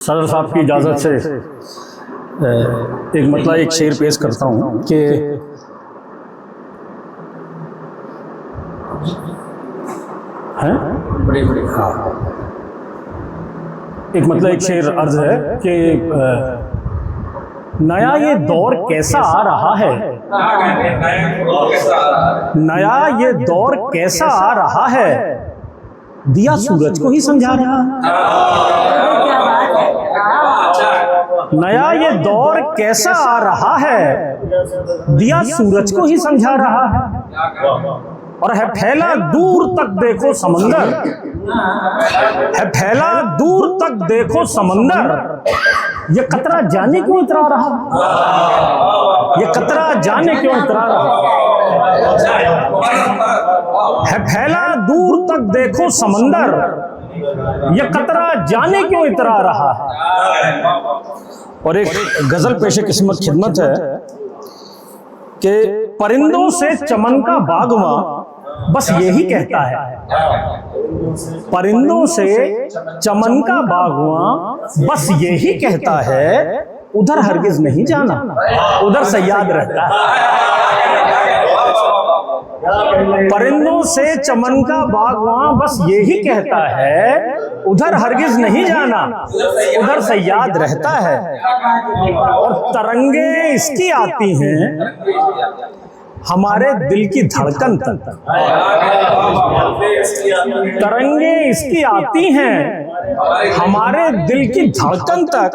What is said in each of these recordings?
सदर साहब की इजाज़त से एक शेर पेश करता हूँ कि हाँ, एक शेर अर्ज है कि नया ये दौर कैसा आ रहा है, नया ये दौर कैसा आ रहा है, दिया सूरज को ही समझा रहा है। नया ये दौर कैसा आ रहा है, दिया सूरज को ही समझा रहा है। और है फैला दूर तक देखो समंदर, है फैला दूर तक देखो समंदर, ये कतरा जाने क्यों इतरा रहा, ये कतरा जाने क्यों इतरा रहा। है फैला दूर तक देखो समंदर, ये कतरा जाने क्यों इतरा रहा है। और एक गजल पेशे किस्मत खिदमत है कि परिंदों से चमन का बागवां बस यही कहता है, परिंदों से चमन का बागवां बस यही कहता है, उधर हरगिज नहीं जाना, उधर से याद रहता है। परिंदों से चमन का बागवां बस यही कहता है, उधर हरगिज नहीं जाना, उधर से याद रहता है। और तरंगे इसकी आती हैं हमारे दिल की धड़कन तक, तरंगे इसकी आती हैं हमारे दिल की धड़कन तक,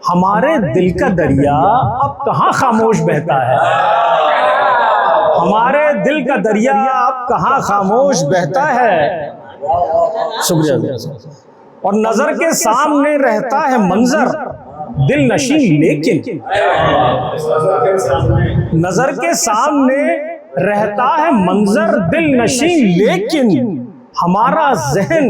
हमारे दिल का दरिया अब कहाँ खामोश बहता है, हमारे दिल का दरिया अब कहाँ खामोश बहता है। शुक्रिया। और नजर के सामने रहता है मंजर दिल नशी, लेकिन नजर के सामने रहता है मंजर दिल नशी, लेकिन हमारा जहन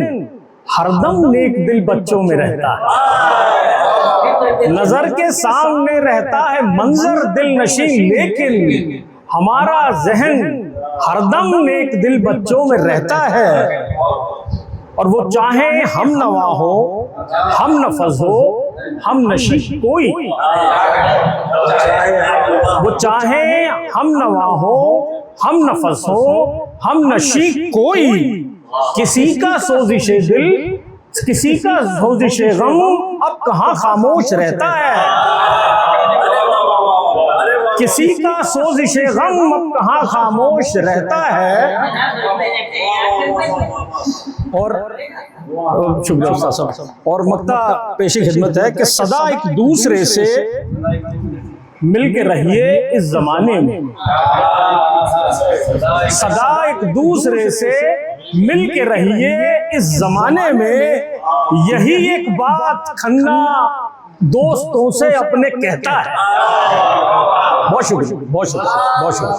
हरदम नेक दिल बच्चों में रहता है। नजर के सामने रहता है मंजर दिल नशी, लेकिन हमारा जहन हरदम नेक दिल बच्चों में रहता है। और वो चाहे हम नवा हो, हम नफज हो, हम नशी कोई, वो चाहे हम नवा हो, हम नफस हो, हम नशी कोई, किसी का सोजिशे दिल, किसी का सोजिशे गम अब कहाँ खामोश रहता है, किसी का सोजिशे गम अब कहाँ खामोश रहता है। और शुक्रिया साहब। और मक्ता पेशी खिदमत है कि सदा एक दूसरे से मिलके रहिए इस जमाने में, सदा एक दूसरे से मिलके रहिए इस जमाने में, यही एक बात खन्ना दोस्तों से अपने कहता है। बहुत शुक्रिया, बहुत शुक्रिया, बहुत शुक्रिया।